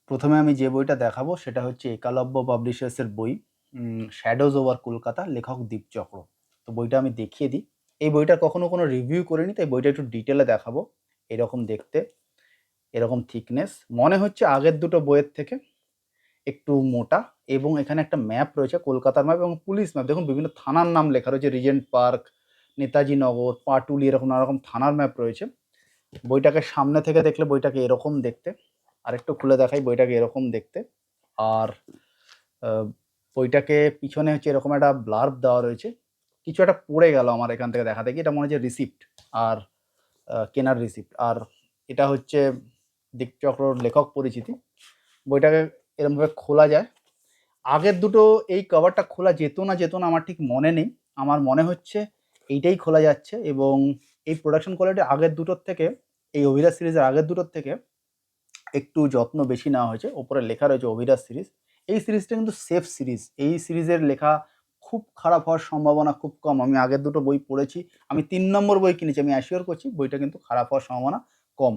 প্রথমে আমি যে বইটা দেখাবো সেটা হচ্ছে একালব্য পাবলিশার্সের বই শ্যাডোজ ওভার কলকাতা, লেখক দীপচক্র। তো বইটা আমি দেখিয়ে দিই। এই বইটা কখনো কোনো রিভিউ করিনি, তাই বইটা একটু ডিটেলে দেখাবো। এরকম দেখতে, এরকম থিকনেস, মনে হচ্ছে আগের দুটো বইয়ের থেকে একটু মোটা। এবং এখানে একটা ম্যাপ রয়েছে, কলকাতার ম্যাপ এবং পুলিশ ম্যাপ। দেখুন বিভিন্ন থানার নাম লেখা রয়েছে, রিজেন্ট পার্ক, নেতাজি নগর, পাটুলি, এরকম নানা রকম থানার ম্যাপ রয়েছে। বইটাকে সামনে থেকে দেখলে বইটাকে এরকম দেখতে, আরেকটু খুলে দেখাই, বইটাকে এরকম দেখতে। আর বইটাকে পিছনে হচ্ছে এরকম একটা ব্লার্ব দেওয়া রয়েছে। কিছু একটা পড়ে গেল আমার এখান থেকে দেখা দেখি, এটা মনে হচ্ছে রিসিপ্ট, আর কেনার রিসিপ্ট। আর এটা হচ্ছে দীপচক্রর লেখক পরিচিতি। বইটাকে এরকমভাবে খোলা যায়। আগের দুটো এই কভারটা খোলা যেত না আমার ঠিক মনে নেই। আমার মনে হচ্ছে এইটাই খোলা যাচ্ছে, এবং এই প্রোডাকশন কোয়ালিটি আগের দুটোর থেকে, এই অভিরাজ সিরিজের আগের দুটোর থেকে একটু যত্ন বেশি নেওয়া হয়েছে। ওপরে লেখা রয়েছে অভিরাজ সিরিজ। এই সিরিজটা কিন্তু সেফ সিরিজ। এই সিরিজের লেখা খুব খারাপ হওয়ার সম্ভাবনা খুব কম। আমি আগের দুটো বই পড়েছি, আমি ৩ নম্বর বই কিনেছি, আমি অ্যাসিওর করছি বইটা কিন্তু খারাপ হওয়ার সম্ভাবনা কম।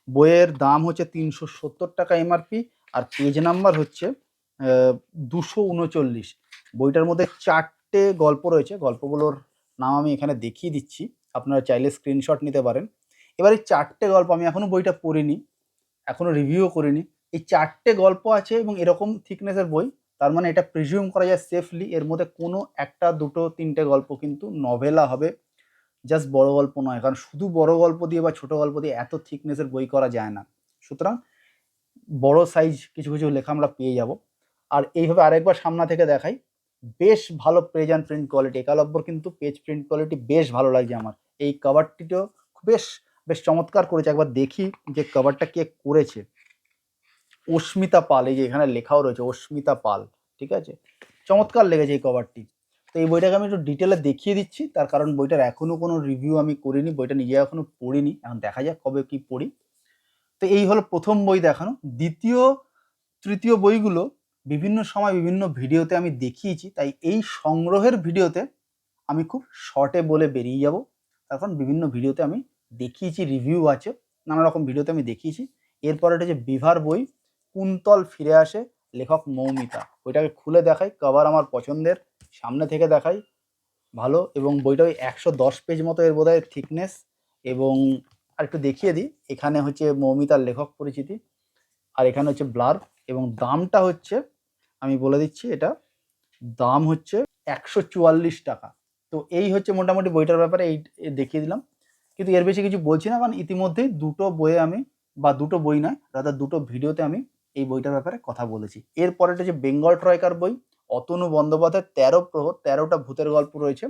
বইয়ের দাম হচ্ছে ৩৭০ টাকা এমআরপি, আর পেজ নাম্বার হচ্ছে ২৩৯। বইটার মধ্যে ৪টে গল্প রয়েছে, গল্পগুলোর নাম আমি এখানে দেখিয়ে দিচ্ছি, আপনারা চাইলে স্ক্রিনশট নিতে পারেন। এবার এই ৪টে গল্প, আমি এখনও বইটা পড়িনি, এখনো রিভিউও করিনি। এই ৪টে গল্প আছে এবং এরকম থিকনেসের বই, তার মানে এটা প্রিজিউম করা যায় সেফলি এর মধ্যে কোনো একটা, দুটো, ৩টে গল্প কিন্তু নভেলা হবে, জাস্ট বড় গল্প নয়। কারণ শুধু বড় গল্প দিয়ে বা ছোট গল্প দিয়ে এত থিকনেসের বই করা যায় না। সুতরাং বড় সাইজ কিছু কিছু লেখা আমরা পেয়ে যাব। আর এইভাবে আরেকবার সামনা থেকে দেখাই, বেশ ভালো পেজ অ্যান্ড প্রিন্ট কোয়ালিটি। একালব্বর কিন্তু পেজ প্রিন্ট কোয়ালিটি বেশ ভালো লাগছে আমার। এই কভারটিতেও বেশ বেশ চমৎকার করেছে। একবার দেখি যে কভারটা কে করেছে। অস্মিতা পাল, এই যে এখানে লেখাও রয়েছে অস্মিতা পাল, ঠিক আছে। চমৎকার লেগেছে এই কভারটি। তো এই বইটাকে আমি একটু ডিটেলে দেখিয়ে দিচ্ছি, তার কারণ বইটার এখনো কোনো রিভিউ আমি করিনি, বইটা নিজে এখনো পড়িনি, এখন দেখা যাক কবে কি পড়ি। তো এই হলো প্রথম বই দেখানো। দ্বিতীয় তৃতীয় বইগুলো বিভিন্ন সময় বিভিন্ন ভিডিওতে আমি দেখিয়েছি, তাই এই সংগ্রহের ভিডিওতে আমি খুব শর্টে বলে বেরিয়ে যাব। এখন বিভিন্ন ভিডিওতে আমি দেখিয়েছি, রিভিউ আছে, নানা রকম ভিডিওতে আমি দেখিয়েছি। এরপর এটা যে বিভার বই, কুন্তল ফিরে আসে, লেখক মৌমিতা। বইটাকে খুলে দেখাই, কভার আমার পছন্দের, সামনে থেকে দেখাই ভালো। এবং বইটা ওই ১১০ পেজ মতো এর বোধহয় থিকনেস। এবং আর একটু দেখিয়ে দিই, এখানে হচ্ছে মৌমিতার লেখক পরিচিতি, আর এখানে হচ্ছে ব্লার। এবং দামটা হচ্ছে, আমি বলে দিচ্ছি, এটা দাম হচ্ছে ১৪৪ টাকা। তো এই হচ্ছে মোটামুটি বইটার ব্যাপারে, এই দেখিয়ে দিলাম। কিন্তু এর বেশি কিছু বলছি না, কারণ ইতিমধ্যেই দুটো বইয়ে আমি, বা দুটো বই নয়, রাদার দুটো ভিডিওতে আমি এই বইটার ব্যাপারে কথা বলেছি। এরপরেটা যে বেঙ্গল ট্রয়কার বই, অতনু বন্দ্যোপাধ্যায়ের ১৩ প্রহর, ১৩টা ভূতের গল্প রয়েছে।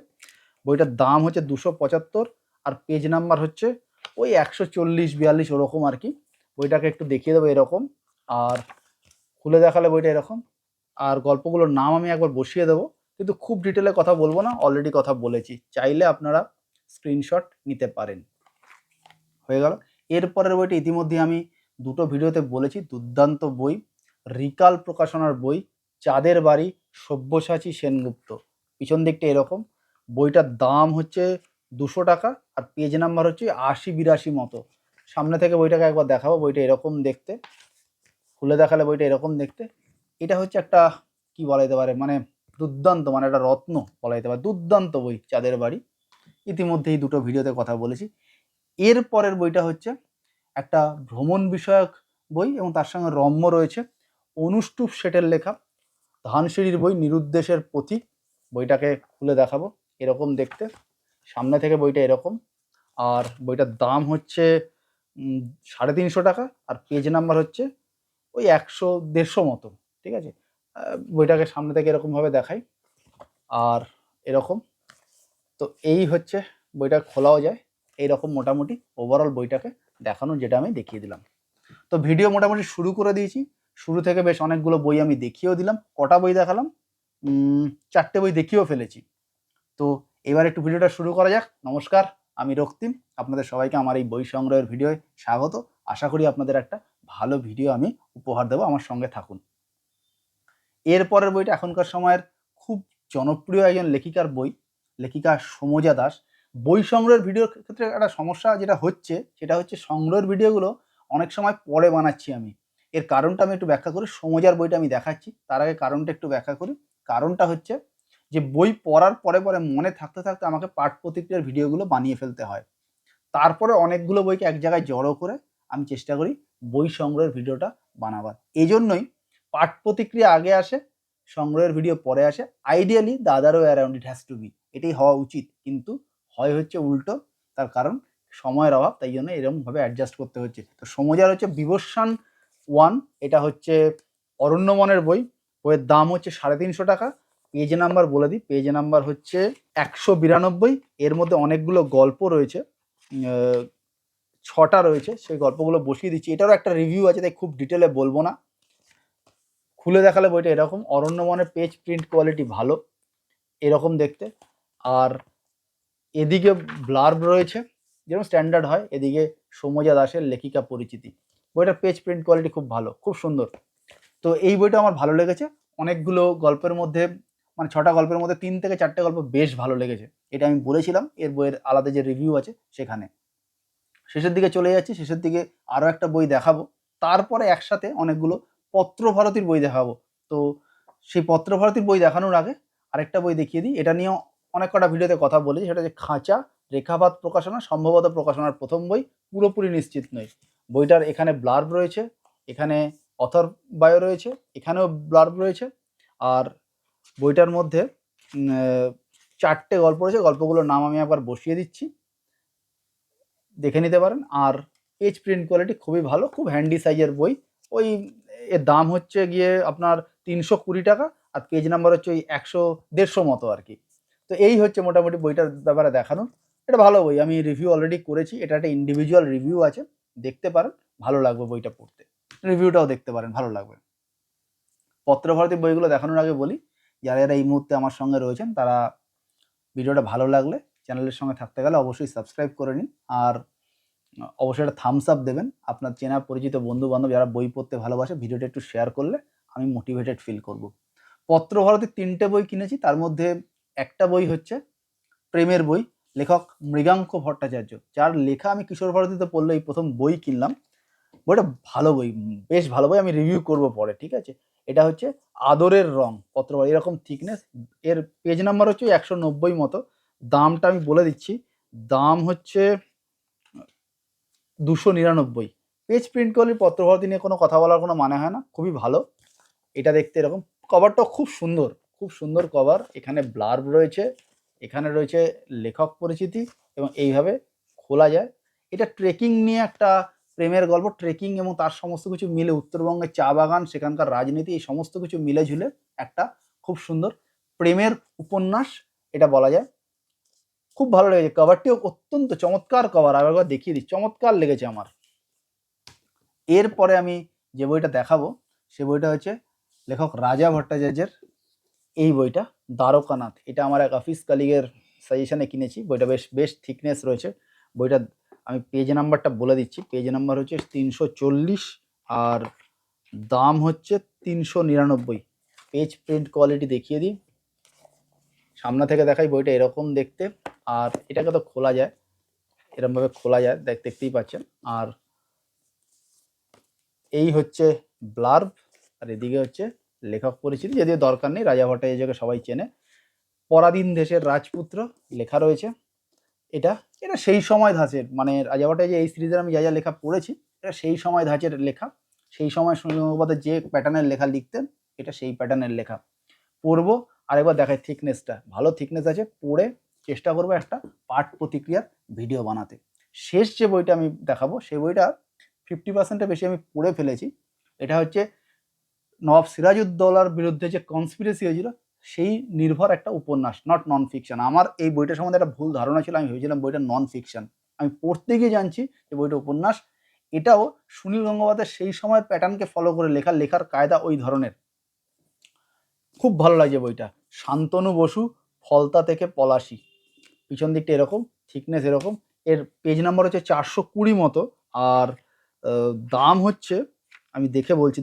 বইটার দাম হচ্ছে ২৭৫, আর পেজ নাম্বার হচ্ছে ওই ১৪০-৪২ ওরকম আর কি। বইটাকে একটু দেখিয়ে দেবো এরকম, আর খুলে দেখালে বইটা এরকম। আর গল্পগুলোর নাম আমি একবার বসিয়ে দেবো, কিন্তু খুব ডিটেলে কথা বলবো না, অলরেডি কথা বলেছি, চাইলে আপনারা স্ক্রিনশট নিতে পারেন। হয়ে গেল। এরপরের বইটি ইতিমধ্যে আমি দুটো ভিডিওতে বলেছি, দুর্দান্ত বই, রিকাল প্রকাশনার বই, চাঁদের বাড়ি, সব্যসাচী সেনগুপ্ত। পিছন দিকটা এরকম। বইটার দাম হচ্ছে ২০০ টাকা, আর পেজ নাম্বার হচ্ছে ৮০-৮২ মতো। সামনে থেকে বইটাকে একবার দেখাবো, বইটা এরকম দেখতে, খুলে দেখালে বইটা এরকম দেখতে। এটা হচ্ছে একটা, কি বলা যেতে পারে, মানে দুর্দান্ত, মানে একটা রত্ন বলা যেতে পারে, দুর্দান্ত বই চাঁদের বাড়ি। ইতিমধ্যেই দুটো ভিডিওতে কথা বলেছি। এর পরের বইটা হচ্ছে একটা ভ্রমণ বিষয়ক বই, এবং তার সঙ্গে রম্য রয়েছে। অনুষ্টুপ শেঠের লেখা, ধানসিঁড়ির বই, নিরুদ্দেশের পথিক। বইটাকে খুলে দেখাবো, এরকম দেখতে, সামনে থেকে বইটা এরকম। আর বইটার দাম হচ্ছে ৩৫০ টাকা, আর পেজ নাম্বার হচ্ছে ওই ১০০-১৫০ মতো, ঠিক আছে। বইটাকে সামনে থেকে এরকমভাবে দেখাই, আর এরকম। তো এই হচ্ছে, বইটা খোলাও যায় এইরকম। মোটামুটি ওভারঅল বইটাকে দেখানো, যেটা আমি দেখিয়ে দিলাম। তো ভিডিও মোটামুটি শুরু করে দিয়েছি, শুরু থেকে বেশ অনেকগুলো বই আমি দেখিয়েও দিলাম। কটা বই দেখালাম? ৪টে বই দেখিয়েও ফেলেছি। তো এবার একটু ভিডিওটা শুরু করা যাক। নমস্কার, আমি রক্তিম, আপনাদের সবাইকে আমার এই বই সংগ্রহের ভিডিওয় স্বাগত। আশা করি আপনাদের একটা ভালো ভিডিও আমি উপহার দেবো, আমার সঙ্গে থাকুন। এরপরের বইটা এখনকার সময়ের খুব জনপ্রিয় একজন লেখিকার বই, লেখিকা সমজা দাস। বই সংগ্রহের ভিডিওর ক্ষেত্রে একটা সমস্যা যেটা হচ্ছে, সেটা হচ্ছে সংগ্রহের ভিডিওগুলো অনেক সময় পরে বানাচ্ছি আমি। এর কারণটা আমি একটু ব্যাখ্যা করি। সমজার বইটা আমি দেখাচ্ছি, তার আগে কারণটা একটু ব্যাখ্যা করি। কারণটা হচ্ছে যে বই পড়ার পরে পরে মনে থাকতে থাকতে আমাকে পাঠ প্রতিক্রিয়ার ভিডিওগুলো বানিয়ে ফেলতে হয়। তারপরে অনেকগুলো বইকে এক জায়গায় জড়ো করে আমি চেষ্টা করি বই সংগ্রহের ভিডিওটা বানাবার। এই জন্যই পাঠ প্রতিক্রিয়া আগে আসে, সংগ্রহের ভিডিও পরে আসে। Ideally the other way around it has to be, এটাই হওয়া উচিত, কিন্তু হয় হচ্ছে উল্টো। তার কারণ সময়ের অভাব, তাই জন্য এরকমভাবে অ্যাডজাস্ট করতে হচ্ছে। তো সমজার হচ্ছে বিবস্বান 1, এটা হচ্ছে অরণ্যমনের বই। বইয়ের দাম হচ্ছে 350 টাকা। পেজ নাম্বার বলে দিই, পেজ নাম্বার হচ্ছে 192। এর মধ্যে অনেকগুলো গল্প রয়েছে, 6টা রয়েছে, সেই গল্পগুলো বসিয়ে দিচ্ছি। এটারও একটা রিভিউ আছে, তাই খুব ডিটেলে বলবো না। খুলে দেখালে বইটা এরকম, অরণ্যমনের পেজ প্রিন্ট কোয়ালিটি ভালো, এরকম দেখতে। আর এদিকে ব্লার্ব রয়েছে, যেরকম স্ট্যান্ডার্ড হয়। এদিকে সৌম্যজা দাসের লেখিকা পরিচিতি। বইটার পেজ প্রিন্ট কোয়ালিটি খুব ভালো, খুব সুন্দর। তো এই বইটা আমার ভালো লেগেছে। অনেকগুলো গল্পের মধ্যে, মানে 6টা গল্পের মধ্যে 3 থেকে 4টে গল্প বেশ ভালো লেগেছে। এটা আমি বলেছিলাম এর বইয়ের আলাদা যে রিভিউ আছে সেখানে। শেষের দিকে চলে যাচ্ছি, শেষের দিকে আরও একটা বই দেখাবো, তারপরে একসাথে অনেকগুলো পত্রভারতীর বই দেখাবো। তো সেই পত্রভারতীর বই দেখানোর আগে আরেকটা বই দেখিয়ে দিই। এটা নিয়েও অনেক কটা ভিডিওতে কথা বলেছি, সেটা হচ্ছে খাঁচা, রেখাপাত প্রকাশনা, সম্ভবত প্রকাশনার প্রথম বই, পুরোপুরি নিশ্চিত নই। বইটার এখানে ব্লার্ব রয়েছে, এখানে অথর বায়ো রয়েছে, এখানেও ব্লার্ব রয়েছে। আর বইটার মধ্যে 4টে গল্প রয়েছে। গল্পগুলোর নাম আমি একবার বসিয়ে দিচ্ছি, দেখে নিতে পারেন। আর পেজ প্রিন্ট কোয়ালিটি খুবই ভালো, খুব হ্যান্ডি সাইজের বই। ওই এর দাম হচ্ছে গিয়ে আপনার 320 টাকা, আর পেজ নাম্বার হচ্ছে ওই 100-150 মতো আর কি। তো এই হচ্ছে মোটামুটি বইটার ব্যাপারে দেখানো। এটা ভালো বই, আমি রিভিউ অলরেডি করেছি। এটা একটা ইন্ডিভিজুয়াল রিভিউ আছে, দেখতে পারেন, ভালো লাগবে বইটা পড়তে। রিভিউটাও দেখতে পারেন, ভালো লাগবে। পত্রভারতী বইগুলো দেখানোর আগে বলি, যারা যারা এই মুহূর্তে আমার সঙ্গে রয়েছেন তারা ভিডিওটা ভালো লাগলে চ্যানেলের সঙ্গে থাকতে গেলে অবশ্যই সাবস্ক্রাইব করে নিন। আর অবশ্যই একটা থামস আপ দেবেন। আপনার চেনা পরিচিত বন্ধু বান্ধব যারা বই পড়তে ভালোবাসে, ভিডিওটা একটু শেয়ার করলে আমি মোটিভেটেড ফিল করব। পত্রভারতীর 3টে বই কিনেছি, তার মধ্যে একটা বই হচ্ছে প্রেমের বই, লেখক মৃগাঙ্ক ভট্টাচার্য, যার লেখা আমি কিশোর ভারতীতে পড়লে এই প্রথম বই কিনলাম। বইটা ভালো বই, বেশ ভালো বই, আমি রিভিউ করব পরে, ঠিক আছে। এটা হচ্ছে আদরের রং পত্রভারতী, এরকম থিকনেস। এর পেজ নাম্বার হচ্ছে 190 মতো। দামটা আমি বলে দিচ্ছি, দাম হচ্ছে 299। পেজ প্রিন্ট কোয়ালিটি পত্রভারতী নিয়ে কোনো কথা বলার কোনো মানে হয় না, খুবই ভালো। এটা দেখতে এরকম, কভারটাও খুব সুন্দর, খুব সুন্দর কভার। এখানে ব্লার্ব রয়েছে, এখানে রয়েছে লেখক পরিচিতি, এবং এইভাবে খোলা যায়। এটা ট্রেকিং নিয়ে একটা প্রেমের গল্প, ট্রেকিং এবং তার সমস্ত কিছু মিলে, উত্তরবঙ্গের চা বাগান, সেখানকার রাজনীতি, এই সমস্ত কিছু মিলে ঝুলে একটা খুব সুন্দর প্রেমের উপন্যাস এটা বলা যায়। খুব ভালো লেগেছে, কভারটিও অত্যন্ত চমৎকার কভার, আরেকবার দেখিয়ে দিই, চমৎকার লেগেছে আমার। এরপরে আমি যে বইটা দেখাবো সে বইটা হচ্ছে লেখক রাজা ভট্টাচার্যের এই বইটা, দ্বারকানাথ। এটা আমার এক অফিস কালিগের সাজেশনে কিনেছি। বইটা বেশ বেশ থিকনেস রয়েছে। বইটা আমি পেজ নাম্বারটা বলে দিচ্ছি, পেজ নাম্বার হচ্ছে 340, আর দাম হচ্ছে 399। পেজ প্রিন্ট কোয়ালিটি দেখিয়ে দিই, সামনে থেকে দেখাই। বইটা এরকম দেখতে, আর এটাকে তো খোলা যায়, এরকমভাবে খোলা যায়, দেখতেই পাচ্ছেন। আর এই হচ্ছে ব্লার্ব, আর এদিকে হচ্ছে লেখক পরিচিতি, যদিও দরকার নেই, রাজা ভট্টাচার্যকে সবাই চেনে। পরাধীন দেশের রাজপুত্র লেখা রয়েছে। এটা এটা সেই সময় ধাঁচের, মানে রাজা ভট্টাচার্য এই সিরিজের আমি যা যা লেখা পড়েছি, এটা সেই সময় ধাঁচের লেখা। সেই সময় সুনীল গঙ্গোপাধ্যায় যে প্যাটার্নের লেখা লিখতেন, এটা সেই প্যাটার্নের লেখা। পড়বো, আরেকবার দেখায় থিকনেসটা, ভালো থিকনেস আছে। পড়ে চেষ্টা করবো একটা পাঠ প্রতিক্রিয়ার ভিডিও বানাতে। শেষ যে বইটা আমি দেখাবো সেই বইটা 50%-এর বেশি আমি পড়ে ফেলেছি। এটা হচ্ছে নবাব সিরাজউদ্দৌলার বিরুদ্ধে যে কনস্পিরেসি হয়েছিল সেই নির্ভর একটা উপন্যাস, নট নন ফিকশন। আমার এই বইটা সম্বন্ধে একটা ভুল ধারণা ছিল, আমি ভেবেছিলাম বইটা নন ফিকশন। আমি পড়তে গিয়ে জানছি যে বইটা উপন্যাস। এটাও সুনীল গঙ্গোপাধ্যায় সেই সময়ের প্যাটার্নকে ফলো করে লেখার কায়দা ওই ধরনের। খুব ভালো লাগছে বইটা। শান্তনু বসু, ফলতা থেকে পলাশি, পিছন দিকটা এরকম, থিকনেস এরকম। এর পেজ নাম্বার হচ্ছে 420 মতো। আর দাম হচ্ছে, আমি দেখে বলছি,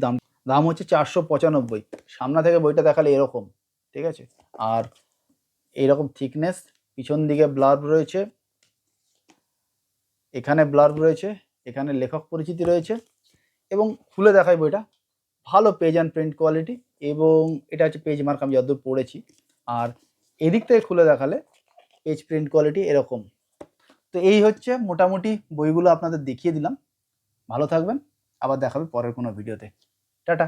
দাম হচ্ছে 495। সামনে থেকে বইটা দেখালে এরকম, ঠিক আছে। আর এইরকম থিকনেস, পিছন দিকে ব্লার্ব রয়েছে, এখানে ব্লার্ব রয়েছে, এখানে লেখক পরিচিতি রয়েছে, এবং খুলে দেখাই বইটা। ভালো পেজ অ্যান্ড প্রিন্ট কোয়ালিটি, এবং এটা হচ্ছে পেজ মার্ক আমি যতদূর পড়েছি। আর এদিক থেকে খুলে দেখালে পেজ প্রিন্ট কোয়ালিটি এরকম। তো এই হচ্ছে মোটামুটি বইগুলো আপনাদের দেখিয়ে দিলাম। ভালো থাকবেন, আবার দেখাবে পরের কোনো ভিডিওতে। টাটা।